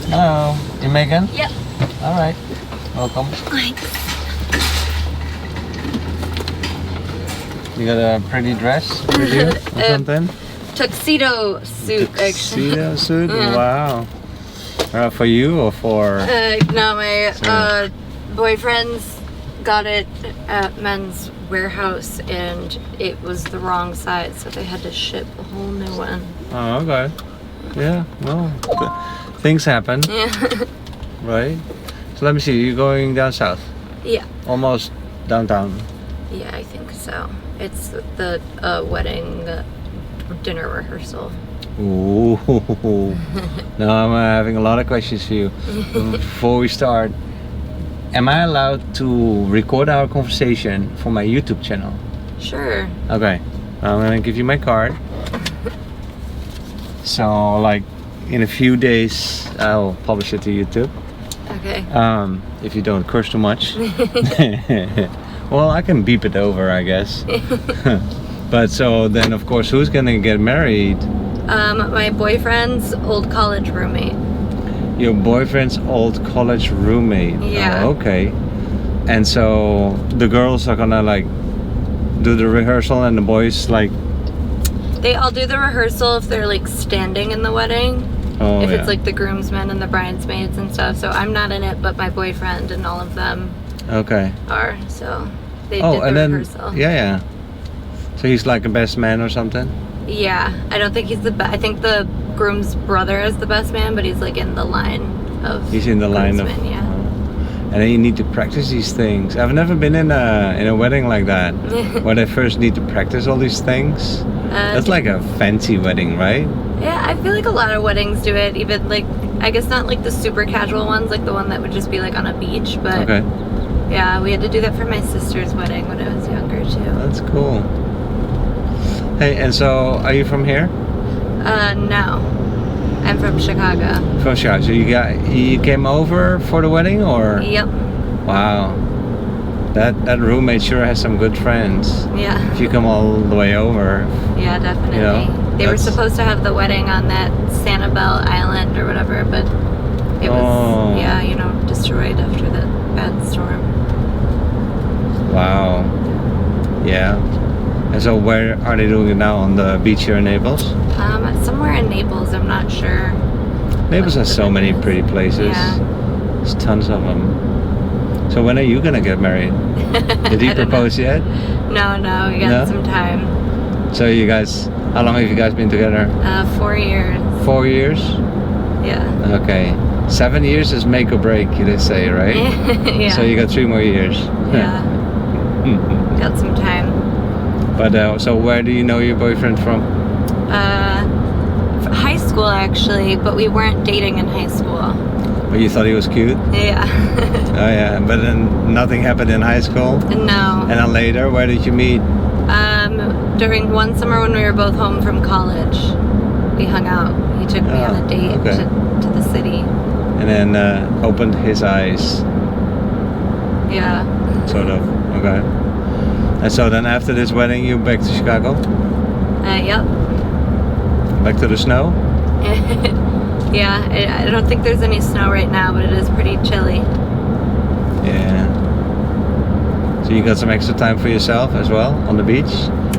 Hello, you Meghan? Yep. All right, welcome. Thanks. You got a pretty dress with you or something? Tuxedo suit, actually. Tuxedo suit? Yeah. Wow. For you or for? No, my boyfriend's got it at Men's Warehouse, and it was the wrong size, so they had to ship a whole new one. Oh, okay. Yeah, well, things happen, Yeah. right? So let me see, you're going down south? Yeah. Almost downtown? Yeah, I think so. It's the wedding dinner rehearsal. Ooh. Now I'm having a lot of questions for you. Before we start, am I allowed to record our conversation for my YouTube channel? Sure. Okay, I'm gonna give you my card. So like in a few days I'll publish it to YouTube. Okay. If you don't curse too much. Well, I can beep it over, I guess. But so then of course, who's gonna get married? My boyfriend's old college roommate. Your boyfriend's old college roommate. Yeah. Oh, okay. And so the girls are gonna like do the rehearsal and the boys like. They all do the rehearsal if they're like standing in the wedding. Oh, if yeah. it's like the groomsmen and the bridesmaids and stuff. So I'm not in it, but my boyfriend and all of them Okay. are. So they Oh, did the and then rehearsal. yeah. So he's like a best man or something. Yeah, I don't think he's the best. I think the groom's brother is the best man, but he's like in the line of. He's in the line of. groomsmen, yeah. And then you need to practice these things. I've never been in a wedding like that, where they first need to practice all these things. That's like a fancy wedding, right? Yeah, I feel like a lot of weddings do it. Even like, I guess not like the super casual ones, like the one that would just be like on a beach. But Okay. yeah, we had to do that for my sister's wedding when I was younger too. That's cool. Hey, and so are you from here? No, I'm from Chicago. From Chicago. So you came over for the wedding, or? Yep. Wow. That roommate sure has some good friends. Yeah. If you come all the way over. Yeah, definitely. You know, they were that's- supposed to have the wedding on that Sanibel Island or whatever, but it was, yeah, you know, destroyed after that bad storm. Wow. Yeah. And so where are they doing it now? On the beach here in Naples? Somewhere in Naples, I'm not sure. Naples has so many pretty places. Yeah. There's tons of them. So when are you gonna get married? Did he I don't propose yet? No, we got No? some time. So you guys, how long have you guys been together? 4 years. 4 years? Yeah. Okay. 7 years is make or break, they say, right? Yeah. So you got 3 more years. Yeah. Got some time. But so where do you know your boyfriend from? High school actually, but we weren't dating in high school. But you thought he was cute? Yeah. Oh yeah, but then nothing happened in high school? No. And then later, where did you meet? During one summer when we were both home from college, we hung out. He took me on a date okay. to the city. And then opened his eyes, Yeah. sort of. Okay. And so then after this wedding, you back to Chicago? Yep. Back to the snow? Yeah, I don't think there's any snow right now, but it is pretty chilly. Yeah. So you got some extra time for yourself as well on the beach?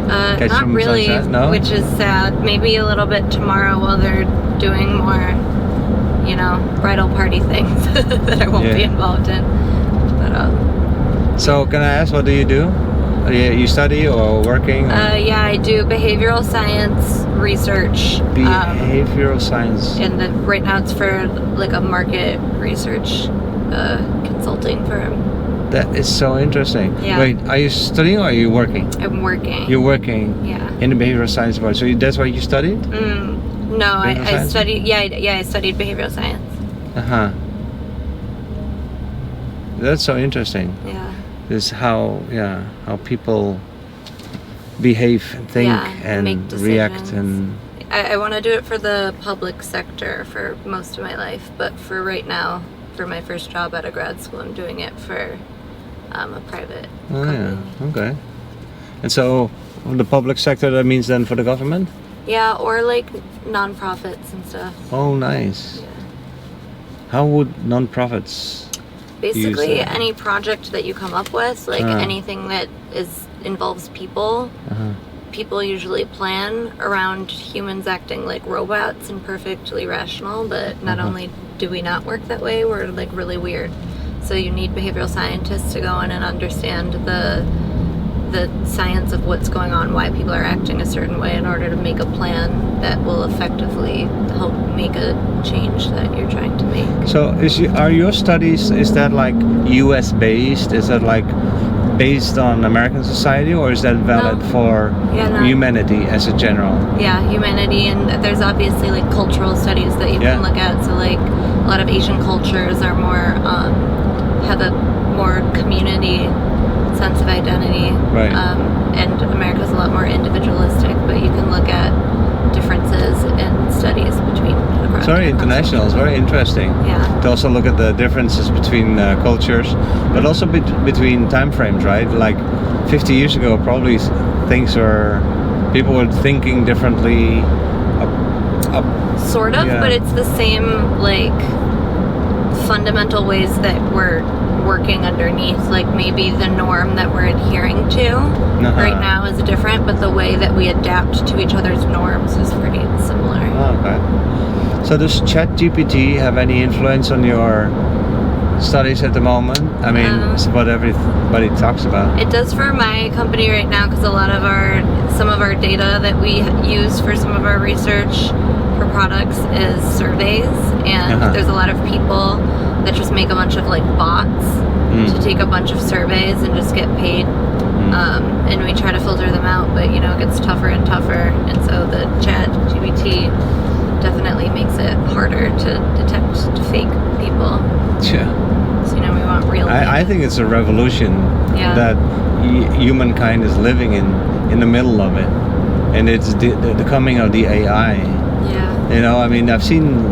Catch Not some really, sunset? No? which is sad. Maybe a little bit tomorrow while they're doing more, you know, bridal party things that I won't be Yeah. involved in. But So can I ask, what do you do? You study or working? Or? yeah, I do behavioral science research. Behavioral science. And right now it's for like a market research consulting firm. That is so interesting. Yeah. Wait, are you studying or are you working? I'm working. You're working Yeah. in the behavioral science department. So that's what you studied? No, I science? studied. Yeah, I studied behavioral science. That's so interesting. Yeah. Is how people behave, think, Yeah, and make react, decisions. and I want to do it for the public sector for most of my life, but for right now, for my first job out of grad school, I'm doing it for a private company. yeah, okay. And so the public sector, that means then for the government? Yeah, or like nonprofits and stuff. Oh, nice. Yeah. How would non-profits Basically, use that? any project that you come up with, like anything that involves people, people usually plan around humans acting like robots and perfectly rational, but not only do we not work that way, we're like really weird. So you need behavioral scientists to go in and understand the science of what's going on, why people are acting a certain way in order to make a plan that will effectively help make a change that you're trying to make. So are your studies, is that like US based? Is that like based on American society, or is that valid for humanity as a general? Yeah, humanity, and there's obviously like cultural studies that you can look at. So like a lot of Asian cultures are more, have a more community sense of identity, right. And America's a lot more individualistic, but you can look at differences in studies between it's very international, it's very interesting to also look at the differences between cultures, but also between time frames, right? Like 50 years ago probably people were thinking differently, sort of, but it's the same like fundamental ways that we're working underneath. Like maybe the norm that we're adhering to right now is different, but the way that we adapt to each other's norms is pretty similar. Okay. So does ChatGPT have any influence on your studies at the moment? I mean, it's what everybody talks about. It does for my company right now, because a lot of some of our data that we use for some of our research for products is surveys, and there's a lot of people that just make a bunch of like bots to take a bunch of surveys and just get paid, and we try to filter them out, but you know, it gets tougher and tougher, and so the ChatGPT definitely makes it harder to detect fake people. So you know, we want real people. I think it's a revolution that humankind is living in the middle of it, and it's the coming of the AI. You know, I mean, I've seen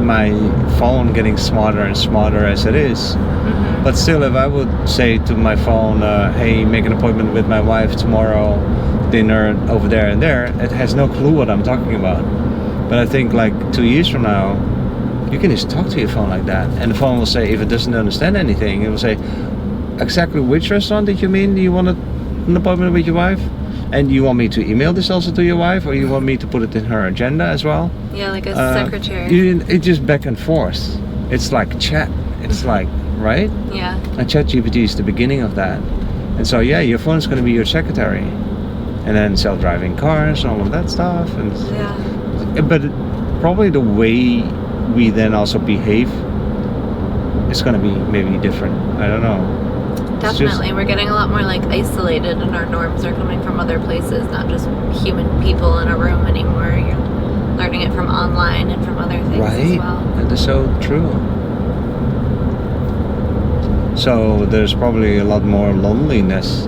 my phone getting smarter and smarter as it is. But still, if I would say to my phone, hey, make an appointment with my wife tomorrow, dinner over there and there, it has no clue what I'm talking about. But I think like 2 years from now, you can just talk to your phone like that. And the phone will say, if it doesn't understand anything, it will say, exactly which restaurant did you mean? Do you want an appointment with your wife? And you want me to email this also to your wife, or you want me to put it in her agenda as well? Yeah, like a secretary. It's just back and forth. It's like chat. It's like, right? Yeah. And ChatGPT is the beginning of that. And so, yeah, your phone's going to be your secretary. And then self-driving cars, all of that stuff. And but probably the way we then also behave is going to be maybe different. I don't know. Definitely, we're getting a lot more like isolated, and our norms are coming from other places, not just human people in a room anymore. You're learning it from online and from other things as well. That is so true. So there's probably a lot more loneliness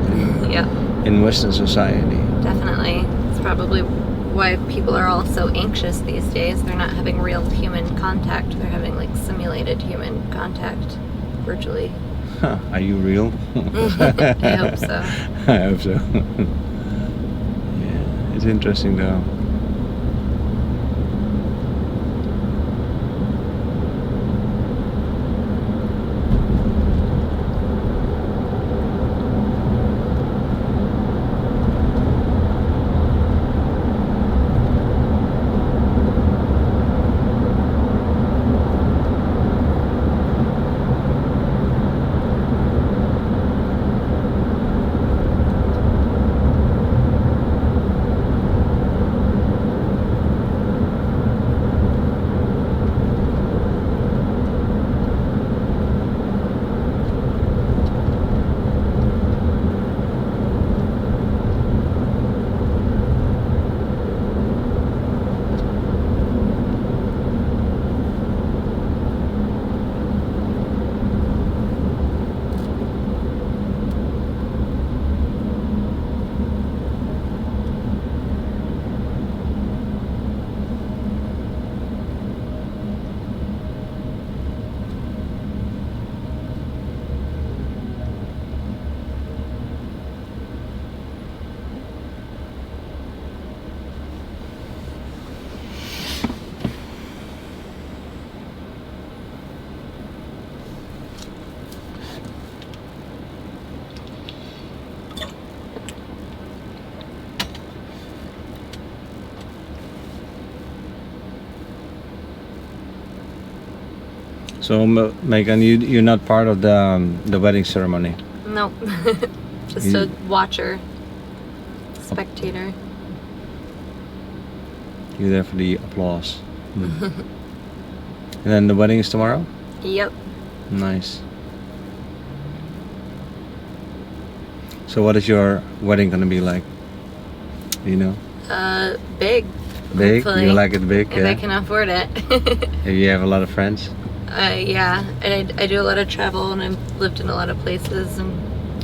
in Western society. Definitely. It's probably why people are all so anxious these days. They're not having real human contact. They're having like simulated human contact virtually. Are you real? I hope so. I hope so. Yeah, it's interesting though. So, Megan, you're not part of the wedding ceremony? Nope. Just a watcher, spectator. You're there for the applause. And then the wedding is tomorrow? Yep. Nice. So what is your wedding going to be like? Do you know? Big. Big? Hopefully. You like it big? If I can afford it. If you have a lot of friends? Yeah. And I do a lot of travel, and I've lived in a lot of places, and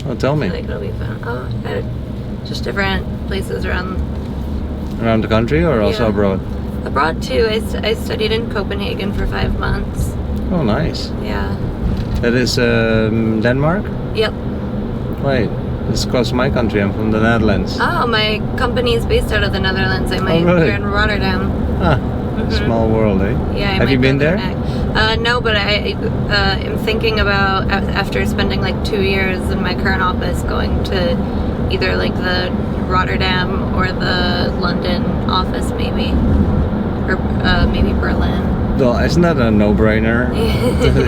Oh, tell me. I feel like it'll be fun. Just different places around the country or also abroad? Abroad too. I studied in Copenhagen for 5 months. Oh, nice. Yeah. That is Denmark? Yep. Wait, it's close to my country. I'm from the Netherlands. Oh, my company is based out of the Netherlands. I might really? Here in Rotterdam. Ah, small world, eh? Yeah. Have you been there? No, but I am thinking about, after spending like 2 years in my current office, going to either like the Rotterdam or the London office maybe, or maybe Berlin. Well, isn't that a no-brainer?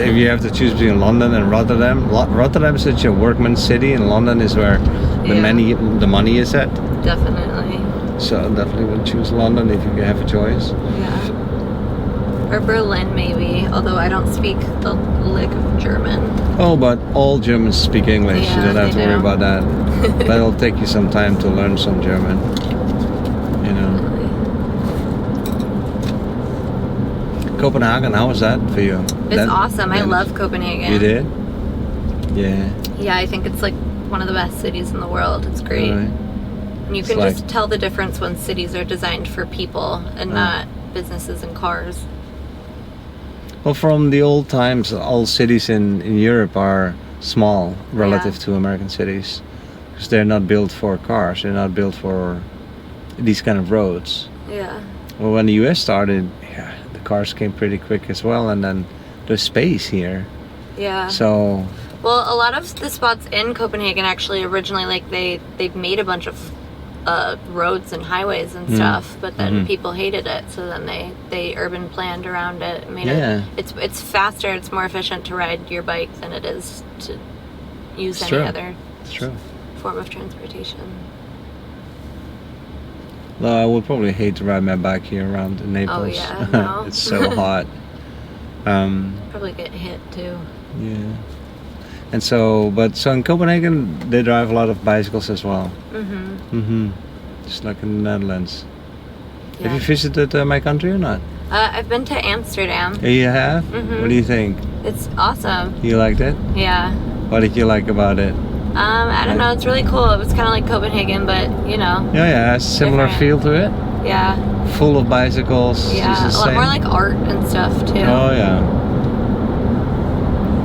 If you have to choose between London and Rotterdam. Rotterdam is such a workman's city, and London is where the money is at. Definitely. So I definitely would choose London if you have a choice. Yeah. Or Berlin maybe, although I don't speak a lick of German. Oh, but all Germans speak English. Yeah, you don't have to worry about that. But it'll take you some time to learn some German. You know. Copenhagen, how was that for you? It's awesome. I love Copenhagen. You did? Yeah. Yeah, I think it's like one of the best cities in the world. It's great. Right. And you can just tell the difference when cities are designed for people and not businesses and cars. Well, from the old times, all cities in Europe are small relative to American cities. Because they're not built for cars. They're not built for these kind of roads. Yeah. Well, when the US started, the cars came pretty quick as well. And then there's space here. Yeah. So... Well, a lot of the spots in Copenhagen actually originally, like, they've made a bunch of roads and highways and stuff, but then people hated it, so then they urban planned around it and made it. It's faster, it's more efficient to ride your bike than it is to use any other form of transportation. Well, I would probably hate to ride my bike here around Naples. Oh yeah, no. It's so hot. Probably get hit too. Yeah. And so in Copenhagen, they drive a lot of bicycles as well. Just like in the Netherlands. Yeah. Have you visited my country or not? I've been to Amsterdam. You have? What do you think? It's awesome. You liked it? Yeah. What did you like about it? I don't know. It's really cool. It was kind of like Copenhagen, but you know. Yeah, a similar feel to it. Yeah. Full of bicycles. Yeah, a lot more like art and stuff too. Oh yeah.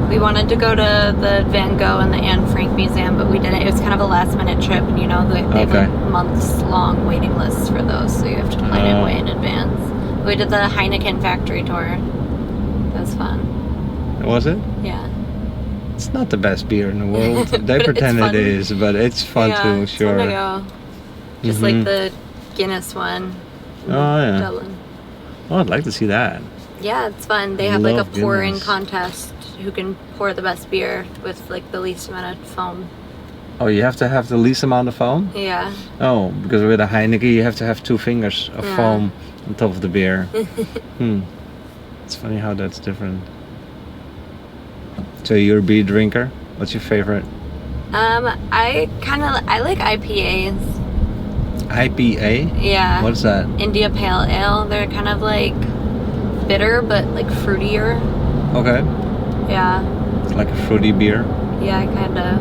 We wanted to go to the Van Gogh and the Anne Frank Museum, but we didn't. It was kind of a last minute trip, and you know, they have like months long waiting lists for those, so you have to plan it way in advance. We did the Heineken factory tour. That was fun. Was it? Yeah. It's not the best beer in the world. They pretend it is, but it's fun too, sure. It's fun to go. Just like the Guinness one. Oh yeah. Dublin. Oh, I'd like to see that. Yeah, it's fun. They have like a pouring contest. Who can pour the best beer with like the least amount of foam. Oh, you have to have the least amount of foam? Yeah. Oh, because with a Heineken you have to have 2 fingers of foam on top of the beer. It's funny how that's different. So you're a beer drinker? What's your favorite? I like IPAs. IPA? Yeah. What's that? India Pale Ale. They're kind of like bitter but like fruitier. Okay. Yeah. Like a fruity beer? Yeah, kind of.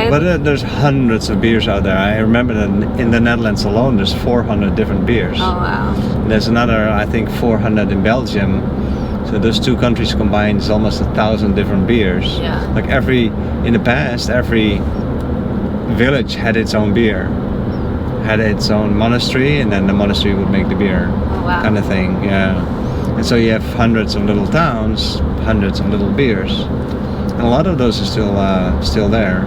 But there's hundreds of beers out there. I remember that in the Netherlands alone there's 400 different beers. Oh wow. And there's another, I think, 400 in Belgium. So those two countries combined is almost 1,000 different beers. Yeah. Like in the past, every village had its own beer. Had its own monastery, and then the monastery would make the beer. Oh wow. Kind of thing, yeah. And so you have hundreds of little towns, hundreds of little beers. And a lot of those are still there.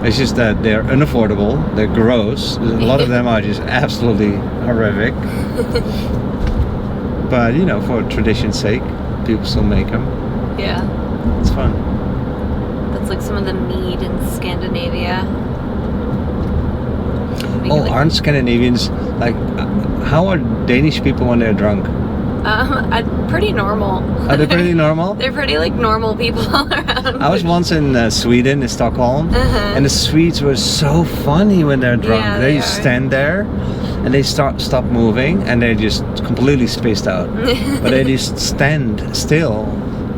It's just that they're unaffordable, they're gross. A lot of them are just absolutely horrific. But, you know, for tradition's sake. people still make them. Yeah. It's fun. That's like some of the mead in Scandinavia. Aren't Scandinavians like? How are Danish people when they're drunk? Pretty normal. Are they pretty normal? They're pretty like normal people all around. I was once in Sweden, in Stockholm, and the Swedes were so funny when they're drunk. Yeah, they just stand there, and they stop moving, and they're just completely spaced out. But they just stand still,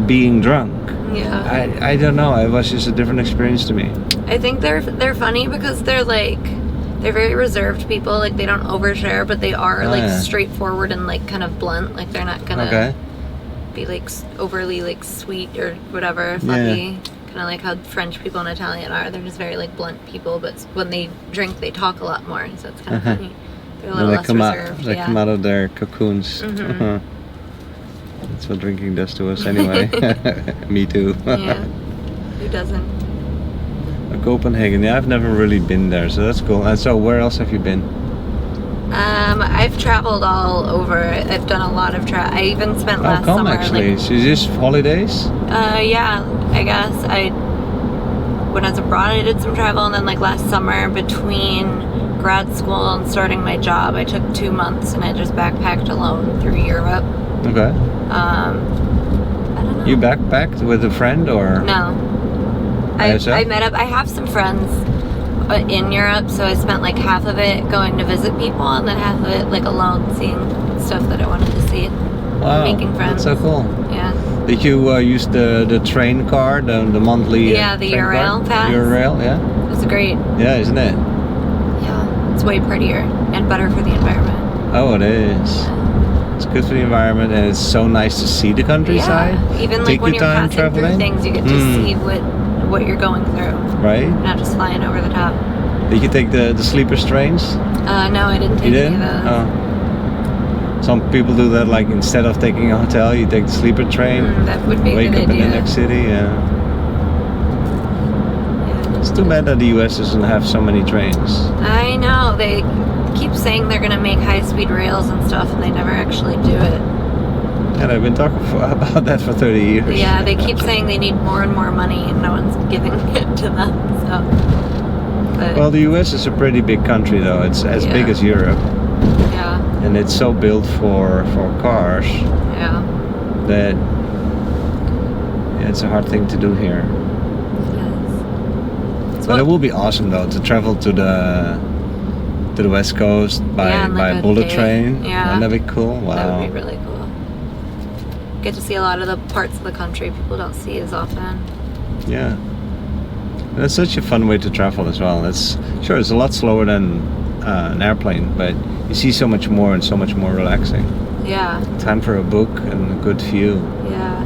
being drunk. Yeah. I don't know. It was just a different experience to me. I think they're funny because they're very reserved people. Like they don't overshare, but they are straightforward and like kind of blunt. Like they're not gonna be like overly like sweet or whatever, fluffy. Kind of like how French people and Italian are. They're just very like blunt people, but when they drink, they talk a lot more. So it's kind of funny. They're a little less reserved. They come out of their cocoons. That's what drinking does to us, anyway. Me too. Yeah. Who doesn't? Copenhagen, yeah, I've never really been there, so that's cool. And so, where else have you been? I've traveled all over. I've done a lot of travel. I even spent last summer. Actually, so just holidays? Yeah, I guess. When I was abroad, I did some travel, and then like last summer, between grad school and starting my job, I took 2 months and I just backpacked alone through Europe. Okay. I don't know. You backpacked with a friend or? No. I met up. I have some friends in Europe, so I spent like half of it going to visit people, and then half of it like alone, seeing stuff that I wanted to see. Wow, making friends. That's so cool. Yeah. Did you use the train card, the monthly? Yeah, the Eurail pass. Eurail, yeah. It's great. Yeah, isn't it? Yeah, it's way prettier and better for the environment. Oh, it is. It's good for the environment, and it's so nice to see the countryside. Yeah, even like when you're passing through things, you get to see what you're going through. Right. You're not just flying over the top. Did you take the sleeper trains? No, I didn't take any of those. Oh. Some people do that, like instead of taking a hotel, you take the sleeper train. That would be a good idea. Wake up in the next city, yeah. It's too bad that the US doesn't have so many trains. I know. They keep saying they're going to make high-speed rails and stuff, and they never actually do it. And I've been talking about that for 30 years. Yeah, they keep saying they need more and more money, and no one's giving it to them. So, well, the US is a pretty big country, though. It's as big as Europe. Yeah. And it's so built for cars. Yeah. That it's a hard thing to do here. It is. But it will be awesome, though, to travel to the West Coast by bullet train. Yeah. Wouldn't that be cool? Wow. That would be really cool. Get to see a lot of the parts of the country people don't see as often. Yeah. And it's such a fun way to travel as well. It's a lot slower than an airplane, but you see so much more and so much more relaxing. Yeah. Time for a book and a good view. Yeah.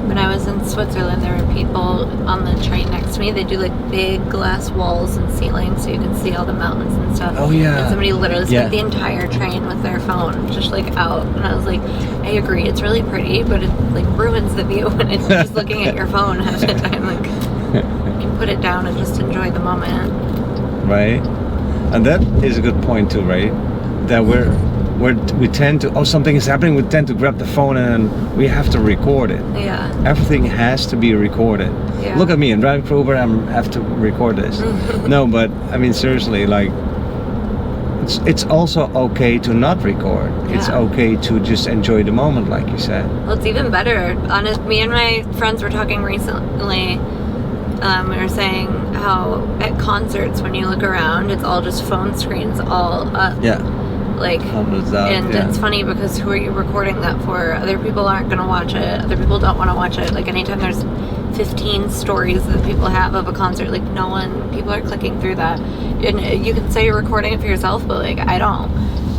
When I was in Switzerland, there were people on the train next to me. They do like big glass walls and ceilings so you can see all the mountains and stuff. Oh yeah. And somebody literally spent the entire train with their phone just like out. And I was like, I agree, it's really pretty, but it like ruins the view when it's just looking at your phone half the time. Like you can put it down and just enjoy the moment. Right. And that is a good point too, right? That we tend to, something is happening, we tend to grab the phone and we have to record it. Yeah. Everything has to be recorded. Yeah. Look at me, I'm driving for Uber, I have to record this. No, but I mean seriously, like it's also okay to not record. Yeah. It's okay to just enjoy the moment, like you said. Well, it's even better. Me and my friends were talking recently. We were saying how at concerts, when you look around, it's all just phone screens all up. Yeah. Like, it's funny because who are you recording that for? Other people aren't going to watch it. Other people don't want to watch it. Like, anytime there's 15 stories that people have of a concert, like, people are clicking through that. And you can say you're recording it for yourself, but, like, I don't.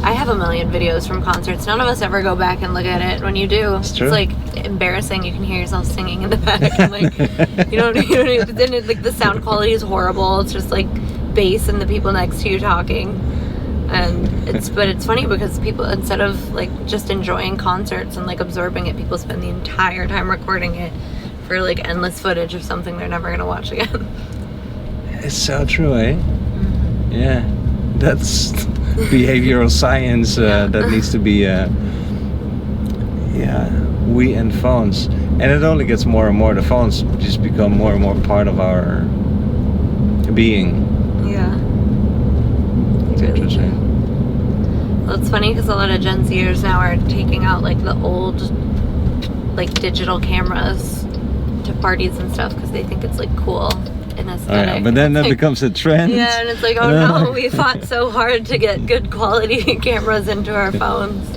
I have a million videos from concerts. None of us ever go back and look at it. When you do, it's like embarrassing. You can hear yourself singing in the back. And, like, you don't then like the sound quality is horrible. It's just like bass and the people next to you talking. And it's funny because people, instead of like just enjoying concerts and like absorbing it, people spend the entire time recording it for like endless footage of something they're never gonna watch again. It's so true, eh? Mm-hmm. Yeah, that's behavioral science that needs to be yeah, we and phones, and it only gets more and more. The phones just become more and more part of our being. Yeah. It's interesting. Well, it's funny because a lot of Gen Zers now are taking out like the old, like digital cameras to parties and stuff because they think it's like cool and aesthetic. Oh, yeah. But then that becomes a trend. Yeah, and it's like, oh no, we fought so hard to get good quality cameras into our phones.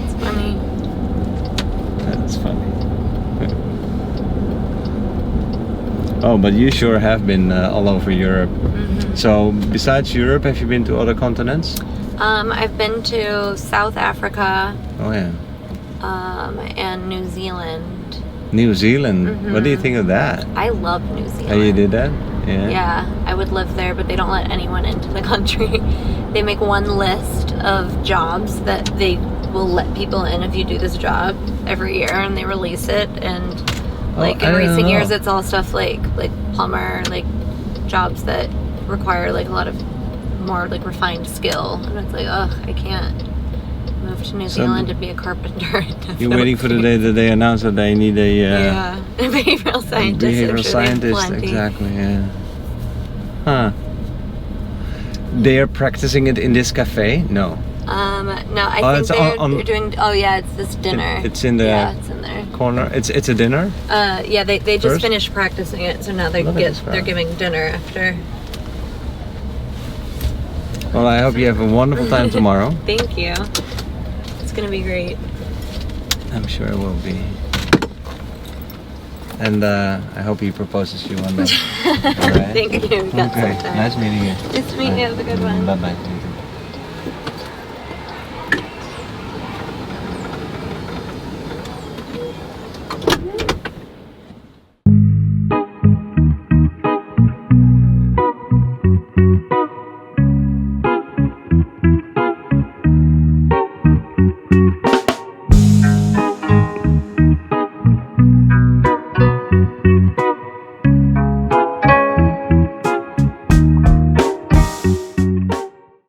It's funny. That's funny. Oh, but you sure have been all over Europe. Mm-hmm. So, besides Europe, have you been to other continents? I've been to South Africa. Oh yeah. And New Zealand. New Zealand. Mm-hmm. What do you think of that? I love New Zealand. Oh, you did that? Yeah. Yeah, I would live there, but they don't let anyone into the country. They make one list of jobs that they will let people in if you do this job every year, and they release it. And like in recent years, it's all stuff like plumber, like jobs that require like a lot of more like refined skill. And it's like, ugh, I can't move to New Zealand and be a carpenter. You're waiting for the day that they announce that they need a a behavioral scientist. Behavioral scientist, exactly. Yeah. Huh. They are practicing it in this cafe? No. No, I think they're doing. Oh yeah, it's this dinner. It's in the it's in there. corner. It's a dinner. Yeah, they just First? finished practicing it, so now they're giving dinner after. Well, I hope you have a wonderful time tomorrow. Thank you. It's gonna be great. I'm sure it will be. And I hope he proposes to you one day. All right? Thank you. We got some time. Nice meeting you. Nice to meet you. Have a good one. Bye bye.